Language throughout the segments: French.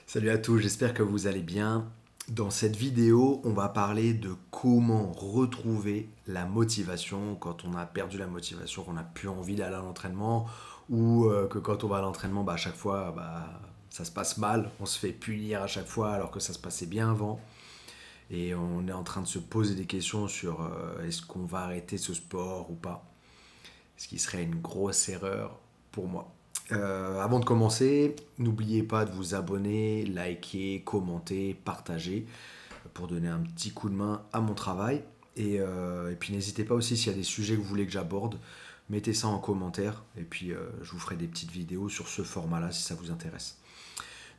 Salut à tous, j'espère que vous allez bien. Dans cette vidéo, on va parler de comment retrouver la motivation quand on a perdu la motivation, qu'on n'a plus envie d'aller à l'entraînement ou que quand on va à l'entraînement, à chaque fois, ça se passe mal, on se fait punir à chaque fois alors que ça se passait bien avant. Et on est en train de se poser des questions sur est-ce qu'on va arrêter ce sport ou pas, ce qui serait une grosse erreur pour moi. Avant de commencer, n'oubliez pas de vous abonner, liker, commenter, partager pour donner un petit coup de main à mon travail. Et puis n'hésitez pas aussi s'il y a des sujets que vous voulez que j'aborde, mettez ça en commentaire et puis je vous ferai des petites vidéos sur ce format-là si ça vous intéresse.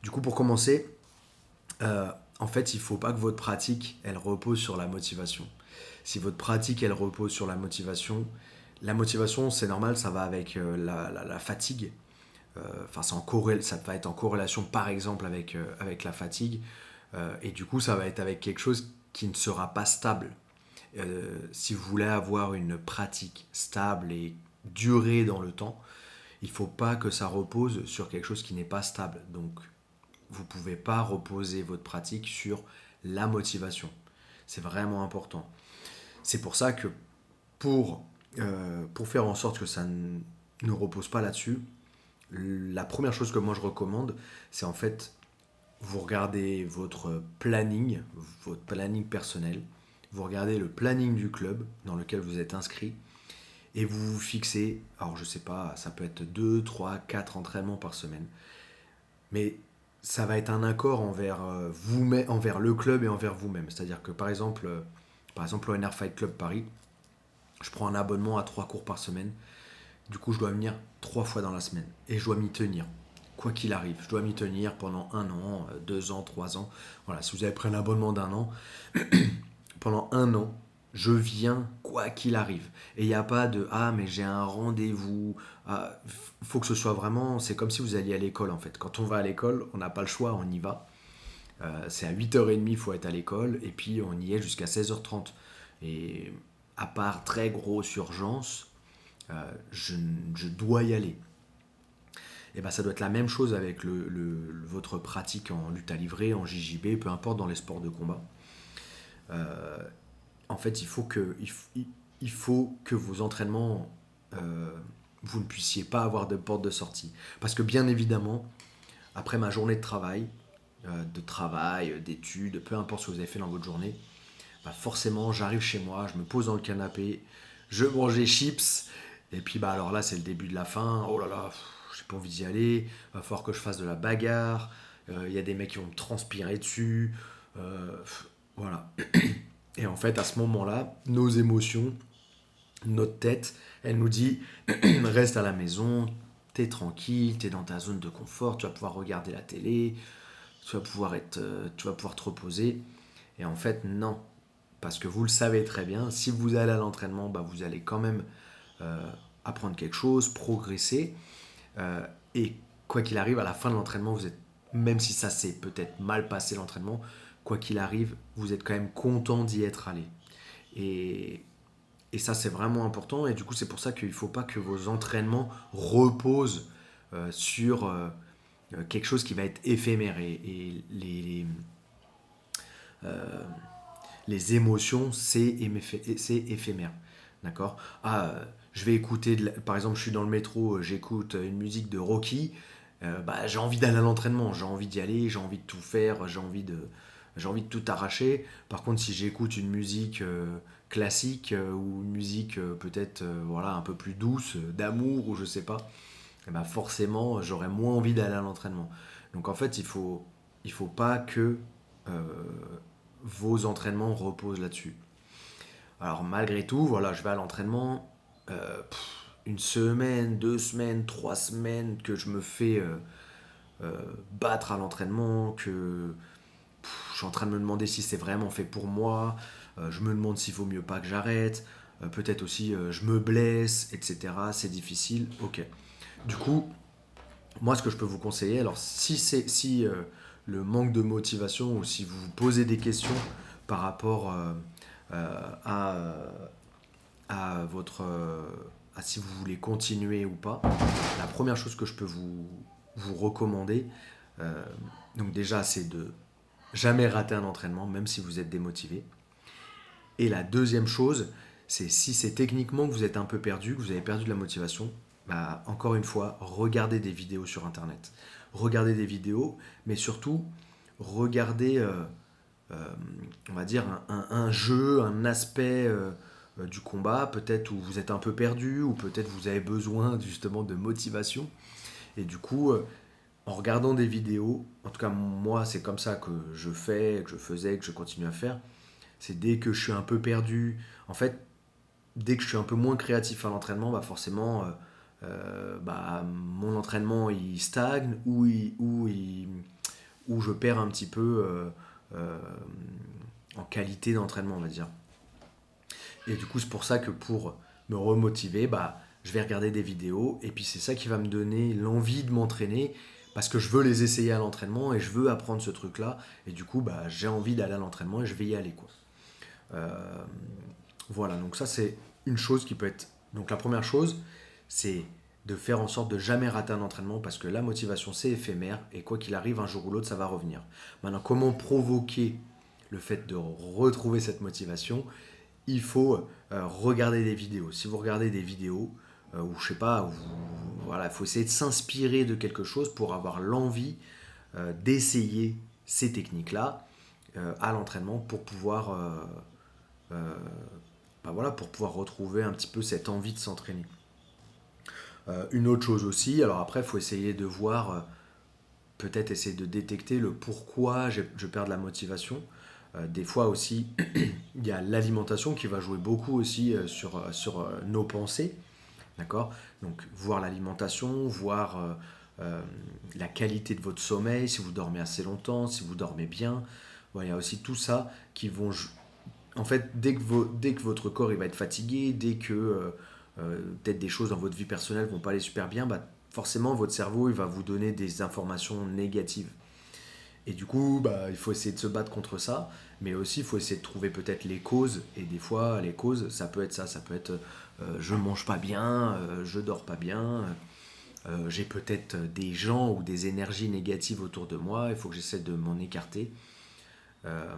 Du coup, pour commencer, en fait, il ne faut pas que votre pratique, elle repose sur la motivation. Si votre pratique, elle repose sur la motivation, c'est normal, ça va avec la fatigue. Enfin, ça va être en corrélation par exemple avec la fatigue. Et du coup, ça va être avec quelque chose qui ne sera pas stable. Si vous voulez avoir une pratique stable et durer dans le temps, il ne faut pas que ça repose sur quelque chose qui n'est pas stable. Donc, vous ne pouvez pas reposer votre pratique sur la motivation. C'est vraiment important. C'est pour ça que pour faire en sorte que ça ne repose pas là-dessus, la première chose que moi je recommande, c'est en fait, vous regardez votre planning personnel, vous regardez le planning du club dans lequel vous êtes inscrit, et vous vous fixez, alors je sais pas, ça peut être 2, 3, 4 entraînements par semaine, mais ça va être un accord envers vous, envers le club et envers vous-même. C'est-à-dire que par exemple au NR Fight Club Paris, je prends un abonnement à 3 cours par semaine. Du coup, je dois venir 3 fois dans la semaine. Et je dois m'y tenir. Quoi qu'il arrive, je dois m'y tenir pendant 1 an, 2 ans, 3 ans. Voilà, si vous avez pris un abonnement d'1 an, pendant 1 an, je viens quoi qu'il arrive. Et il n'y a pas de ah, mais j'ai un rendez-vous. Ah, faut que ce soit vraiment. C'est comme si vous alliez à l'école en fait. Quand on va à l'école, on n'a pas le choix, on y va. C'est à 8h30, il faut être à l'école. Et puis on y est jusqu'à 16h30. Et à part très grosse urgence, je dois y aller. Et ben ça doit être la même chose avec votre pratique en lutte à livrer, en JJB, peu importe dans les sports de combat. Euh, En fait, il faut que vos entraînements, euh, vous ne puissiez pas avoir de porte de sortie. Parce que bien évidemment, après ma journée de travail, d'études, peu importe ce que vous avez fait dans votre journée, bah forcément, j'arrive chez moi, je me pose dans le canapé, je mange des chips, et puis bah alors là, c'est le début de la fin. Oh là là, j'ai pas envie d'y aller. Va falloir que je fasse de la bagarre. Il y a des mecs qui vont me transpirer dessus. Voilà. Et en fait, à ce moment-là, nos émotions, notre tête, elle nous dit reste à la maison, t'es tranquille, t'es dans ta zone de confort, tu vas pouvoir regarder la télé, tu vas pouvoir te reposer. Et en fait, non. Parce que vous le savez très bien, si vous allez à l'entraînement, bah, vous allez quand même euh, apprendre quelque chose, progresser. Euh, et quoi qu'il arrive, à la fin de l'entraînement, même si ça s'est peut-être mal passé l'entraînement, quoi qu'il arrive, vous êtes quand même content d'y être allé. Et, et ça, c'est vraiment important. Et du coup, c'est pour ça qu'il ne faut pas que vos entraînements reposent sur quelque chose qui va être éphémère. Et les émotions, c'est éphémère. D'accord. Je vais écouter, par exemple, je suis dans le métro, j'écoute une musique de Rocky. J'ai envie d'aller à l'entraînement, j'ai envie d'y aller, j'ai envie de tout faire, j'ai envie de tout arracher. Par contre, si j'écoute une musique classique ou une musique peut-être voilà, un peu plus douce, d'amour ou je sais pas, forcément, j'aurais moins envie d'aller à l'entraînement. Donc en fait, il faut pas que euh, vos entraînements reposent là-dessus. Alors malgré tout, voilà, je vais à l'entraînement. Une semaine, 2 semaines, 3 semaines que je me fais battre à l'entraînement, que je suis en train de me demander si c'est vraiment fait pour moi. Je me demande s'il vaut mieux pas que j'arrête. Peut-être aussi je me blesse, etc. C'est difficile. Ok. Du coup, moi ce que je peux vous conseiller, alors si le manque de motivation ou si vous vous posez des questions par rapport à à votre à si vous voulez continuer ou pas, la première chose que je peux vous recommander, Euh, donc déjà, c'est de jamais rater un entraînement, même si vous êtes démotivé. Et la deuxième chose, c'est si c'est techniquement que vous êtes un peu perdu, que vous avez perdu de la motivation, bah, encore une fois, regardez des vidéos sur Internet. Regardez des vidéos, mais surtout, regardez, euh, on va dire, un jeu, un aspect du combat, peut-être où vous êtes un peu perdu, ou peut-être vous avez besoin justement de motivation. Et du coup, en regardant des vidéos, en tout cas moi c'est comme ça que je fais, que je faisais, que je continue à faire, c'est dès que je suis un peu perdu, en fait, dès que je suis un peu moins créatif à l'entraînement, bah forcément, bah, mon entraînement il stagne ou je perds un petit peu euh, en qualité d'entraînement, on va dire. Et du coup, c'est pour ça que pour me remotiver, bah, je vais regarder des vidéos et puis c'est ça qui va me donner l'envie de m'entraîner parce que je veux les essayer à l'entraînement et je veux apprendre ce truc-là. Et du coup, bah, j'ai envie d'aller à l'entraînement et je vais y aller, quoi. Euh, voilà, donc ça c'est une chose qui peut être... Donc la première chose, c'est de faire en sorte de jamais rater un entraînement parce que la motivation c'est éphémère et quoi qu'il arrive, un jour ou l'autre, ça va revenir. Maintenant, comment provoquer le fait de retrouver cette motivation? Il faut regarder des vidéos. Si vous regardez des vidéos, ou je sais pas, voilà, il faut essayer de s'inspirer de quelque chose pour avoir l'envie d'essayer ces techniques-là à l'entraînement pour pouvoir euh, bah voilà, pour pouvoir retrouver un petit peu cette envie de s'entraîner. Une autre chose aussi, alors après, il faut essayer de voir, peut-être essayer de détecter le pourquoi je perds de la motivation. Des fois aussi, il y a l'alimentation qui va jouer beaucoup aussi sur nos pensées. D'accord. Donc, voir l'alimentation, voir la qualité de votre sommeil, si vous dormez assez longtemps, si vous dormez bien. Voilà, il y a aussi tout ça qui vont en fait, dès que votre corps il va être fatigué, dès que peut-être des choses dans votre vie personnelle vont pas aller super bien, bah, forcément votre cerveau il va vous donner des informations négatives. Et du coup, bah, il faut essayer de se battre contre ça, mais aussi il faut essayer de trouver peut-être les causes. Et des fois, les causes, ça peut être ça, ça peut être je mange pas bien, je dors pas bien, j'ai peut-être des gens ou des énergies négatives autour de moi, il faut que j'essaie de m'en écarter. Euh,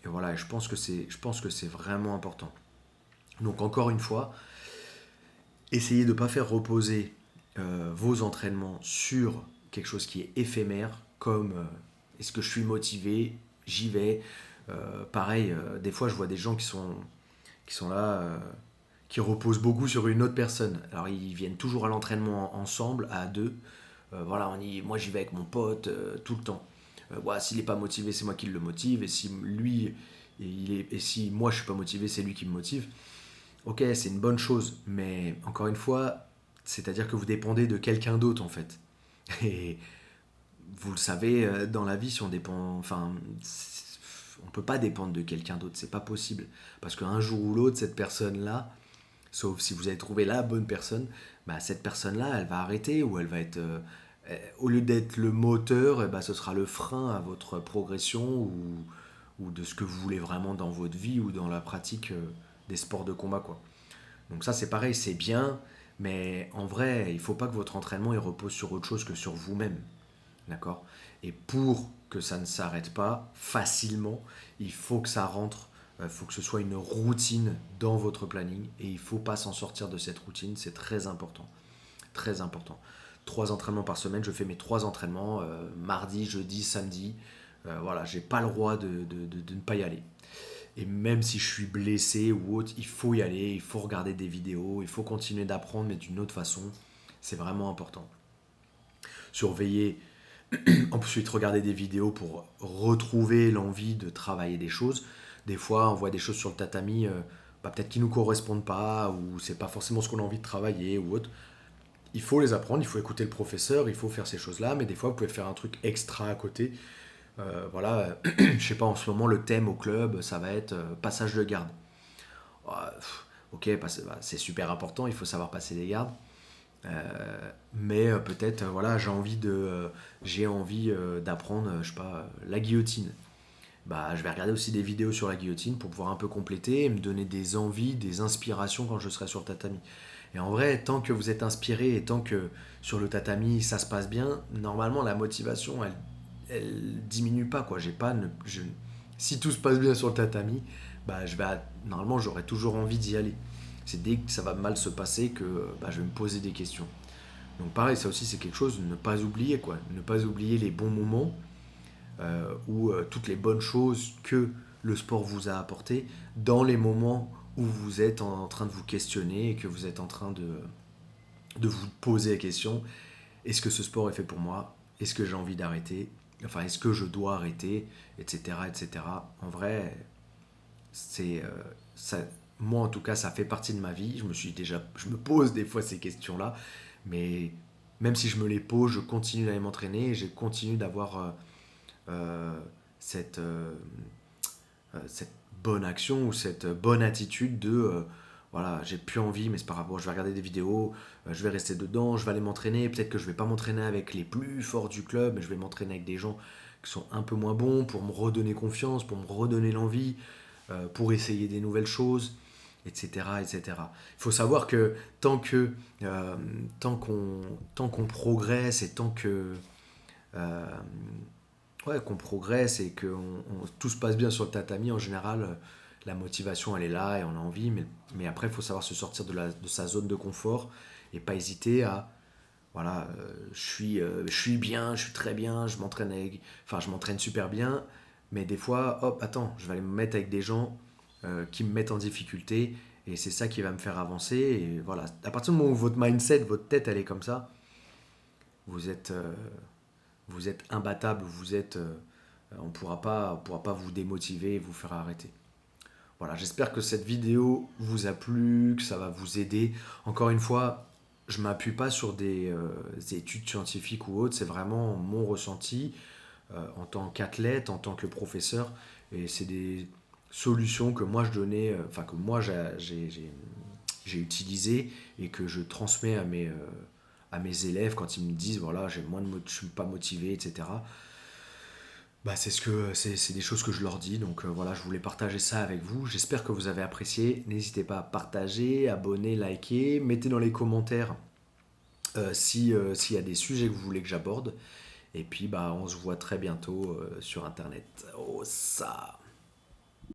et voilà, je pense que c'est vraiment important. Donc encore une fois, essayez de ne pas faire reposer vos entraînements sur quelque chose qui est éphémère, comme est-ce que je suis motivé, j'y vais. Pareil, des fois je vois des gens qui sont là, qui reposent beaucoup sur une autre personne. Alors ils viennent toujours à l'entraînement ensemble, à deux. Voilà, moi j'y vais avec mon pote tout le temps. Ouais, s'il n'est pas motivé, c'est moi qui le motive. Et si lui, et si moi je suis pas motivé, c'est lui qui me motive. Ok, c'est une bonne chose, mais encore une fois, c'est-à-dire que vous dépendez de quelqu'un d'autre en fait. Et vous le savez, dans la vie, si on dépend, enfin, on peut pas dépendre de quelqu'un d'autre, c'est pas possible, parce qu'un jour ou l'autre, cette personne-là, sauf si vous avez trouvé la bonne personne, bah, cette personne-là, elle va arrêter ou elle va être, au lieu d'être le moteur, bah, ce sera le frein à votre progression ou de ce que vous voulez vraiment dans votre vie ou dans la pratique des sports de combat, quoi. Donc ça, c'est pareil, c'est bien, mais en vrai, il ne faut pas que votre entraînement il repose sur autre chose que sur vous-même. D'accord. Et pour que ça ne s'arrête pas facilement, il faut que ça rentre, il faut que ce soit une routine dans votre planning et il ne faut pas s'en sortir de cette routine, c'est très important. Très important. 3 entraînements par semaine, je fais mes 3 entraînements, mardi, jeudi, samedi. Voilà, j'ai pas le droit de ne pas y aller. Et même si je suis blessé ou autre, il faut y aller, il faut regarder des vidéos, il faut continuer d'apprendre, mais d'une autre façon. C'est vraiment important. Surveiller, ensuite regarder des vidéos pour retrouver l'envie de travailler des choses. Des fois, on voit des choses sur le tatami, bah, peut-être qui ne nous correspondent pas, ou c'est pas forcément ce qu'on a envie de travailler ou autre. Il faut les apprendre, il faut écouter le professeur, il faut faire ces choses-là, mais des fois, vous pouvez faire un truc extra à côté. Voilà, je sais pas, en ce moment, le thème au club, ça va être passage de garde. Ok, bah, c'est super important, il faut savoir passer les gardes. Mais peut-être, voilà, j'ai envie d'apprendre, je sais pas, la guillotine. Bah, je vais regarder aussi des vidéos sur la guillotine pour pouvoir un peu compléter et me donner des envies, des inspirations quand je serai sur le tatami. Et en vrai, tant que vous êtes inspiré et tant que sur le tatami ça se passe bien, normalement la motivation elle diminue pas quoi. J'ai pas, si tout se passe bien sur le tatami, bah normalement j'aurai toujours envie d'y aller. C'est dès que ça va mal se passer que bah, je vais me poser des questions. Donc pareil, ça aussi c'est quelque chose de ne pas oublier quoi, ne pas oublier les bons moments ou toutes les bonnes choses que le sport vous a apporté dans les moments où vous êtes en train de vous questionner et que vous êtes en train de vous poser la question, est-ce que ce sport est fait pour moi? Est-ce que j'ai envie d'arrêter? Enfin, est-ce que je dois arrêter? Etc. etc. En vrai, c'est ça, moi en tout cas, ça fait partie de ma vie. Je me pose des fois ces questions-là, mais même si je me les pose, je continue d'aller m'entraîner et je continue d'avoir euh, cette, cette bonne action ou cette bonne attitude de voilà, j'ai plus envie, mais c'est pas grave, je vais regarder des vidéos, je vais rester dedans, je vais aller m'entraîner. Peut-être que je vais pas m'entraîner avec les plus forts du club, mais je vais m'entraîner avec des gens qui sont un peu moins bons pour me redonner confiance, pour me redonner l'envie, pour essayer des nouvelles choses, etc. etc. Il faut savoir que tant que euh, tant qu'on progresse et tant que euh, ouais, qu'on progresse et que tout se passe bien sur le tatami, en général, la motivation elle est là et on a envie, mais après il faut savoir se sortir de sa zone de confort et pas hésiter à voilà, je suis bien, je suis très bien, je m'entraîne super bien, mais des fois, hop, attends, je vais aller me mettre avec des gens qui me mettent en difficulté et c'est ça qui va me faire avancer. Et voilà, à partir du moment où votre mindset, votre tête, elle est comme ça, vous êtes, euh, vous êtes imbattable, on pourra pas vous démotiver et vous faire arrêter. Voilà, j'espère que cette vidéo vous a plu, que ça va vous aider. Encore une fois, je m'appuie pas sur des études scientifiques ou autres, c'est vraiment mon ressenti en tant qu'athlète, en tant que professeur, et c'est des solutions que moi je donnais, enfin que moi j'ai utilisées et que je transmets à mes élèves quand ils me disent voilà, je suis pas motivé, etc. Bah, c'est des choses que je leur dis, donc voilà, je voulais partager ça avec vous. J'espère que vous avez apprécié. N'hésitez pas à partager, abonner, liker, mettez dans les commentaires s'il y a des sujets que vous voulez que j'aborde. Et puis bah on se voit très bientôt sur internet. Oh ça.